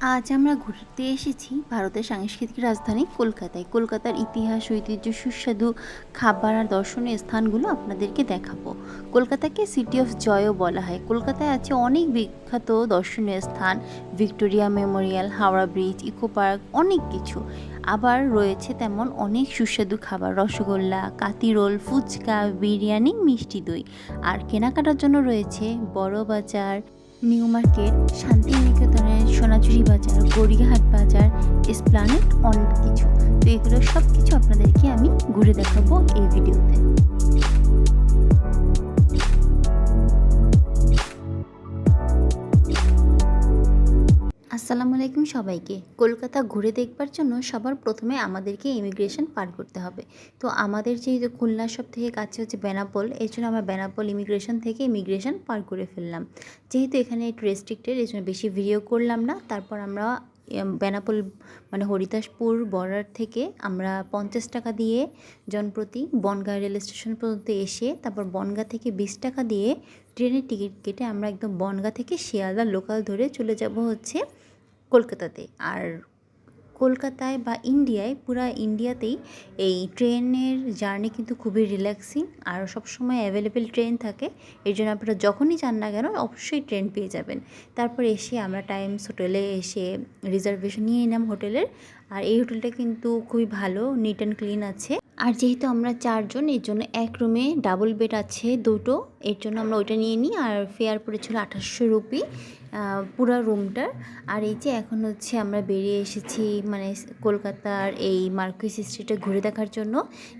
আজ আমরা ঘুরতে এসেছি ভারতের সাংস্কৃতিক রাজধানী কলকাতায়। কলকাতার ইতিহাস, ঐতিহ্য, সুস্বাদু খাবার আর দর্শনীয় স্থানগুলো আপনাদেরকে দেখাবো। কলকাতাকে সিটি অফ জয়ও বলা হয়। কলকাতায় আছে অনেক বিখ্যাত দর্শনীয় স্থান, Victoria Memorial, Howrah bridge, eco park, অনেক কিছু। আবার রয়েছে তেমন অনেক সুস্বাদু খাবার, রসগোল্লা, কাতি রোল, ফুচকা, বিরিয়ানি, মিষ্টি দই। আর কেনাকাটার জন্য রয়েছে বড় বাজার, নিউ মার্কেট, শান্তিনিকেতনের সোনাঝুরি বাজার, গড়িয়াহাট বাজার, এসপ্লানেড, অনেক কিছু। তো এগুলো সব কিছু আপনাদেরকে আমি ঘুরে দেখাবো এই ভিডিওতে। আসসালামু আলাইকুম সবাইকে। কলকাতা ঘুরে দেখবার জন্য সবার প্রথমে আমাদেরকে ইমিগ্রেশন পার করতে হবে। তো আমাদের যেহেতু খুলনা সব থেকে কাছে হচ্ছে বেনাপোল, এই জন্য আমরা বেনাপোল ইমিগ্রেশন থেকে ইমিগ্রেশন পার করে ফেললাম। যেহেতু এখানে একটু রেস্ট্রিক্টেড, এই জন্য বেশি ভিডিও করলাম না। তারপর আমরা বেনাপোল মানে হরিদাসপুর বর্ডার থেকে আমরা 50 টাকা দিয়ে জনপ্রতি বনগাঁ রেল স্টেশন পর্যন্ত এসে, তারপর বনগাঁ থেকে 20 টাকা দিয়ে ট্রেনের টিকিট কেটে আমরা একদম বনগাঁ থেকে শিয়ালদা লোকাল ধরে চলে যাব হচ্ছে কলকাতাতে। আর কলকাতায় বা ইন্ডিয়ায়, পুরা ইন্ডিয়াতেই এই ট্রেনের জার্নি কিন্তু খুবই রিল্যাক্সিং আর সবসময় অ্যাভেলেবেল ট্রেন থাকে। এর জন্য আপনারা যখনই যান না কেন অবশ্যই ট্রেন পেয়ে যাবেন। তারপর এসে আমরা টাইমস হোটেলে এসে রিজার্ভেশন নিয়ে নিলাম হোটেলের। আর এই হোটেলটা কিন্তু খুবই ভালো, নিট অ্যান্ড ক্লিন আছে। আর যেহেতু আমরা 4 জন, এর জন্য এক রুমে ডাবল বেড আছে দুটো, এর জন্য আমরা ওইটা নিয়ে নিই। আর ফেয়ার পড়েছিল 2800 রুপি পুরো রুমটার। আর এই যে এখন হচ্ছে আমরা বেরিয়ে এসেছি মানে কলকাতার এই মার্কুইস স্ট্রিটে ঘুরে দেখার জন্য।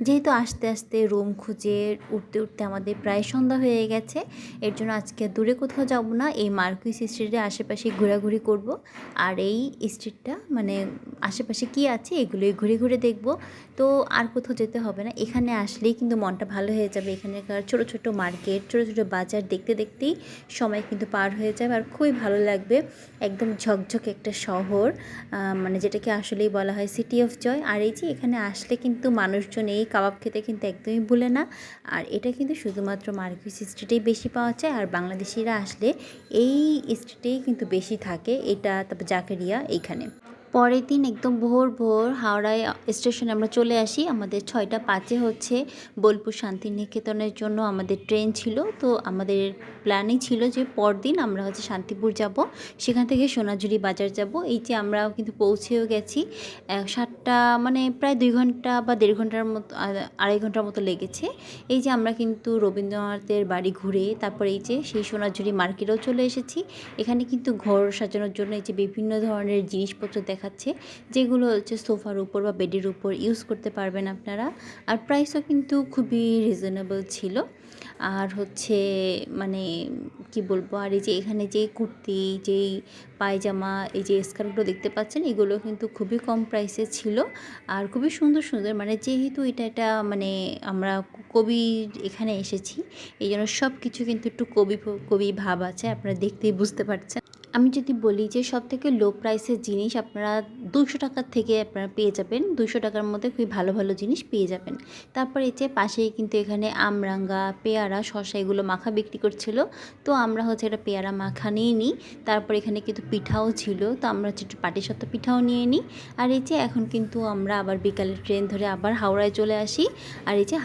যেহেতু আস্তে আস্তে রুম খুঁজে উঠতে উঠতে আমাদের প্রায় সন্ধ্যা হয়ে গেছে, এর জন্য আজকে দূরে কোথাও যাব না, এই মার্কুইস স্ট্রিটের আশেপাশে ঘোরাঘুরি করব। আর এই স্ট্রিটটা মানে আশেপাশে কি আছে এগুলোই ঘুরে ঘুরে দেখব। তো আর কোথাও যেতে হবে না, এখানে আসলেই কিন্তু মনটা ভালো হয়ে যাবে। এখানকার ছোটো ছোটো মার্কেট, ছোটো ছোটো বাজার দেখতে দেখতেই সময় কিন্তু পার হয়ে যাবে আর খুবই ভালো লাগবে। একদম ঝকঝকে একটা শহর, মানে যেটাকে আসলেই বলা হয় সিটি অফ জয়। আর এই যে এখানে আসলে কিন্তু মানুষজন এই কাবাব খেতে কিন্তু একদমই ভুলে না। আর এটা কিন্তু শুধুমাত্র মার্কুইস স্ট্রিটেই বেশি পাওয়া যায়, আর বাংলাদেশিরা আসলে এই স্ট্রিটেই কিন্তু বেশি থাকে। এটা তারপর জাকেরিয়া এইখানে। পরের দিন একদম ভোর ভোর হাওড়ায় স্টেশনে আমরা চলে আসি। আমাদের 6টা 5-এ হচ্ছে বোলপুর শান্তিনিকেতনের জন্য আমাদের ট্রেন ছিল। তো আমাদের প্ল্যানই ছিল যে পরদিন আমরা হচ্ছে শান্তিপুর যাব, সেখান থেকে সোনাঝুরি বাজার যাব। এই যে আমরা কিন্তু পৌঁছেও গেছি। 7টা মানে প্রায় 2 ঘন্টা বা 1.5 ঘন্টার মতো, 2.5 ঘন্টার মতো লেগেছে। এই যে আমরা কিন্তু রবীন্দ্রনাথের বাড়ি ঘুরে তারপর এই যে সেই সোনাঝুরি মার্কেটেও চলে এসেছি। এখানে কিন্তু ঘর সাজানোর জন্য এই যে বিভিন্ন ধরনের জিনিসপত্র দেখাচ্ছে, যেগুলো হচ্ছে সোফার উপর বা বেডের উপর ইউজ করতে পারবেন আপনারা। আর প্রাইসও কিন্তু খুবই রিজনেবল ছিল। আর হচ্ছে মানে কি বলবো, আর এই যে এখানে যে কুর্তি, যেই পায়জামা, এই যে স্কার্টগুলো দেখতে পাচ্ছেন, এগুলো কিন্তু খুবই কম প্রাইসে ছিল আর খুবই সুন্দর সুন্দর। মানে যেহেতু এটা মানে আমরা কবি এখানে এসেছি, এই জন্য সব কিছু কিন্তু একটু কবি কবি ভাব আছে, আপনারা দেখতেই বুঝতে পারছেন। আমি যদি বলি যে সবথেকে লো প্রাইসের জিনিস আপনারা 200 টাকার থেকে আপনারা পেয়ে যাবেন, 200 টাকার মধ্যে খুবই ভালো ভালো জিনিস পেয়ে যাবেন। তারপর এই যে পাশেই কিন্তু এখানে আমরাঙ্গা, পেয়ারা, শসা এগুলো মাখা বিক্রি করছিল। তো আমরা হচ্ছে একটা পেয়ারা মাখা নিয়ে নিই। তারপর এখানে কিন্তু পিঠাও ছিল, তো আমরা হচ্ছে একটু পাটিসাপটা পিঠাও নিয়ে নিই। আর এই যে এখন কিন্তু আমরা আবার বিকালে ট্রেন ধরে আবার হাওড়ায় চলে আসি। আর এই যে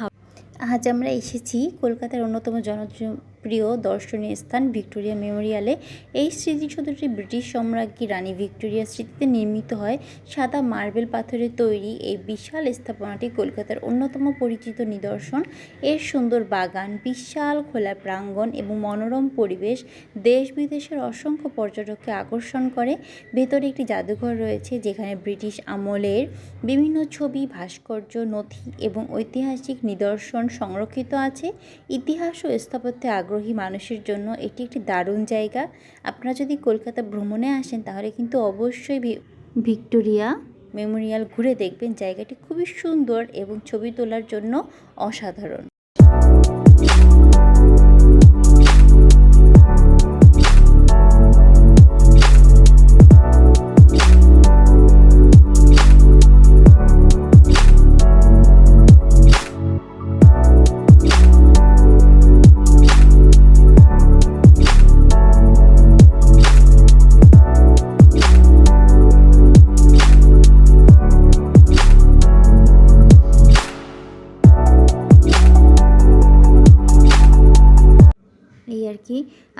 আজ আমরা এসেছি কলকাতার অন্যতম জনপ্রিয় দর্শনীয় স্থান ভিক্টোরিয়া মেমোরিয়ালে। এই স্মৃতিসৌধটি ব্রিটিশ সম্রাজ্ঞী রানী ভিক্টোরিয়ার স্মৃতিতে নির্মিত হয়। সাদা মার্বেল পাথরের তৈরি এই বিশাল স্থাপনাটি কলকাতার অন্যতম পরিচিত নিদর্শন। এর সুন্দর বাগান, বিশাল খোলা প্রাঙ্গণ এবং মনোরম পরিবেশ দেশ বিদেশের অসংখ্য পর্যটককে আকর্ষণ করে। ভেতরে একটি জাদুঘর রয়েছে, যেখানে ব্রিটিশ আমলের বিভিন্ন ছবি, ভাস্কর্য, নথি এবং ঐতিহাসিক নিদর্শন সংরক্ষিত আছে। ইতিহাস ও স্থাপত্যে আগ্রহী মানুষের জন্য এটি একটি দারুণ জায়গা। আপনারা যদি কলকাতা ভ্রমণে আসেন তাহলে কিন্তু অবশ্যই ভিক্টোরিয়া মেমোরিয়াল ঘুরে দেখবেন। জায়গাটি খুবই সুন্দর এবং ছবি তোলার জন্য অসাধারণ।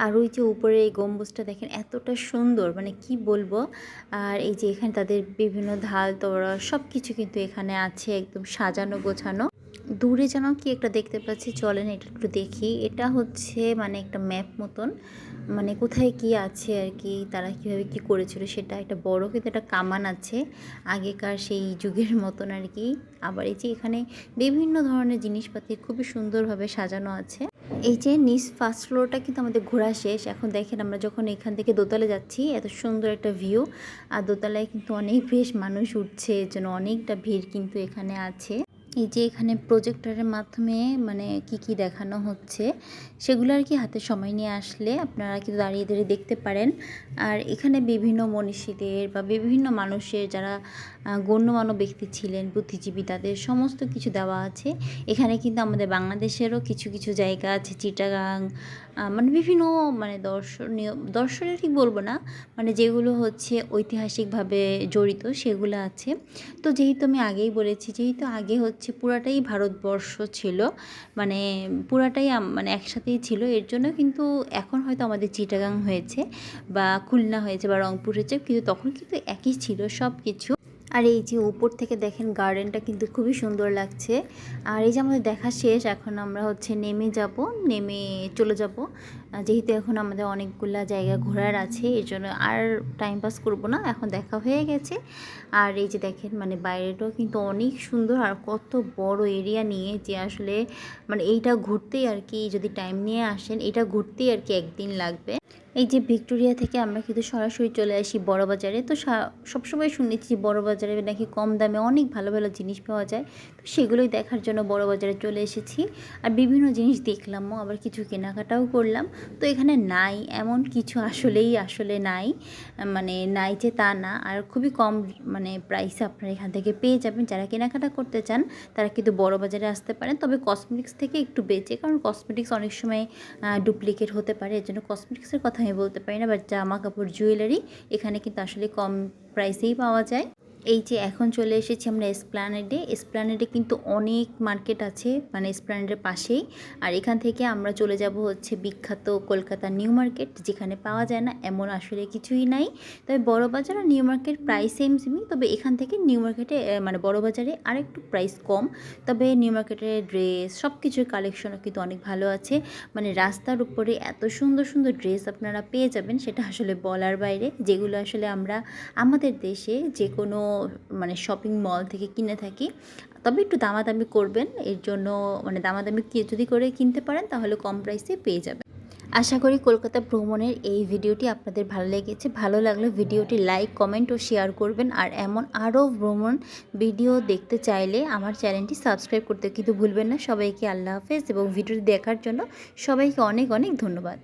আর ওই যে উপরে এই গম্বুজটা দেখেন এতটা সুন্দর, মানে কি বলবো। আর এই যে এখানে তাদের বিভিন্ন ঢাল তোড়া সব কিছু কিন্তু এখানে আছে, একদম সাজানো গোছানো। দূরে যেন কি একটা দেখতে পাচ্ছি, চলেন এটা একটু দেখি। এটা হচ্ছে মানে একটা ম্যাপ মতন, মানে কোথায় কি আছে আর কি, তারা কীভাবে কি করেছিল সেটা। একটা বড় কিন্তু একটা কামান আছে আগেকার সেই যুগের মতন আর কি। আবার এই যে এখানে বিভিন্ন ধরনের জিনিসপাতি খুবই সুন্দরভাবে সাজানো আছে। এই যে নিচ ফার্স্ট ফ্লোরটা কিন্তু আমাদের ঘোরা শেষ। এখন দেখেন আমরা যখন এখান থেকে দোতলায় যাচ্ছি, এত সুন্দর একটা ভিউ। আর দোতলায় কিন্তু অনেক বেশ মানুষ উঠছে, এর জন্য অনেকটা ভিড় কিন্তু এখানে আছে। এই যে এখানে প্রজেক্টরের মাধ্যমে মানে কি দেখানো হচ্ছে সেগুলো আর কি হাতে সময় নিয়ে আসলে আপনারা কিন্তু দাঁড়িয়ে দাঁড়িয়ে দেখতে পারেন। আর এখানে বিভিন্ন মনীষীদের বা বিভিন্ন মানুষের যারা গণ্যমান্য ব্যক্তি ছিলেন, বুদ্ধিজীবী, তাদের সমস্ত কিছু দেওয়া আছে। এখানে কিন্তু আমাদের বাংলাদেশেরও কিছু কিছু জায়গা আছে, চিটাগাং, মানে বিভিন্ন মানে দর্শনীয় ঠিক বলবো না, মানে যেগুলো হচ্ছে ঐতিহাসিকভাবে জড়িত সেগুলো আছে। তো যেহেতু আমি আগেই বলেছি, যেহেতু আগে হচ্ছে পুরাটাই ভারতবর্ষ ছিল, মানে পুরাটাই মানে একসাথেই ছিল, এর জন্য কিন্তু এখন হয়তো আমাদের চিটাগাং হয়েছে বা খুলনা হয়েছে বা রংপুর হয়েছে, কিন্তু তখন কিন্তু একই ছিল সব কিছু। আর এই যে উপর থেকে দেখেন গার্ডেনটা কিন্তু খুবই সুন্দর লাগছে। আর এই যে আমাদের দেখা শেষ, এখন আমরা হচ্ছে নেমে চলে যাব, যেহেতু এখন আমাদের অনেকগুলা জায়গা ঘোরার আছে, এর জন্য আর টাইম পাস করবো না, এখন দেখা হয়ে গেছে। আর এই যে দেখেন মানে বাইরেটাও কিন্তু অনেক সুন্দর, আর কত বড় এরিয়া নিয়ে যে আসলে মানে এইটা ঘুরতেই আর কি, যদি টাইম নিয়ে আসেন এটা ঘুরতেই আর কি একদিন লাগবে। এই যে ভিক্টোরিয়া থেকে আমরা কিন্তু সরাসরি চলে আসি বড়বাজারে। তো সবসময় শুনেছি বড়বাজারে নাকি কম দামে অনেক ভালো ভালো জিনিস পাওয়া যায়, তো সেগুলোই দেখার জন্য বড়বাজারে চলে এসেছি। আর বিভিন্ন জিনিস দেখলামও, আবার কিছু কেনাকাটাও করলাম। তো এখানে নাই এমন কিছু আসলে নাই, মানে নাই যে তা না, আর খুবই কম মানে প্রাইসে আপনারা এখান থেকে পেয়ে যাবেন। যারা কেনাকাটা করতে চান তারা কিন্তু বড়বাজারে আসতে পারেন, তবে কসমেটিক্স থেকে একটু বেঁচে, কারণ কসমেটিক্স অনেক সময় ডুপ্লিকেট হতে পারে, এর জন্য কসমেটিক্সের কথা আমি বলতে পারি না। বাট জামা কাপড়, জুয়েলারি এখানে কিন্তু আসলে কম প্রাইসেই পাওয়া যায়। এই যে এখন চলে এসেছি আমরা এসপ্ল্যানেডে কিন্তু অনেক মার্কেট আছে, মানে এসপ্ল্যানেডের পাশেই। আর এখান থেকে আমরা চলে যাব হচ্ছে বিখ্যাত কলকাতা নিউ মার্কেট, যেখানে পাওয়া যায় না এমন আসলে কিছুই নাই। তবে বড়বাজার আর নিউ মার্কেট প্রাইস সেমই, তবে এখান থেকে নিউ মার্কেটে মানে বড়বাজারে আরেকটু প্রাইস কম। তবে নিউ মার্কেটের ড্রেস সব কিছুর কালেকশনও কিন্তু অনেক ভালো আছে, মানে রাস্তার উপরে এত সুন্দর সুন্দর ড্রেস আপনারা পেয়ে যাবেন, সেটা আসলে বলার বাইরে, যেগুলো আসলে আমরা আমাদের দেশে যে কোনো মানে শপিং মল থেকে কিনে থাকি। তবে একটু দামাদামি করবেন, এর জন্য মানে দামাদামি যদি করে কিনতে পারেন তাহলে কম প্রাইসে পেয়ে যাবেন। আশা করি কলকাতা ভ্রমণের এই ভিডিওটি আপনাদের ভালো লেগেছে। ভালো লাগলে ভিডিওটি লাইক, কমেন্ট ও শেয়ার করবেন। আর এমন আরও ভ্রমণ ভিডিও দেখতে চাইলে আমার চ্যানেলটি সাবস্ক্রাইব করতে কিন্তু ভুলবেন না। সবাইকে আল্লাহ হাফেজ, এবং ভিডিওটি দেখার জন্য সবাইকে অনেক অনেক ধন্যবাদ।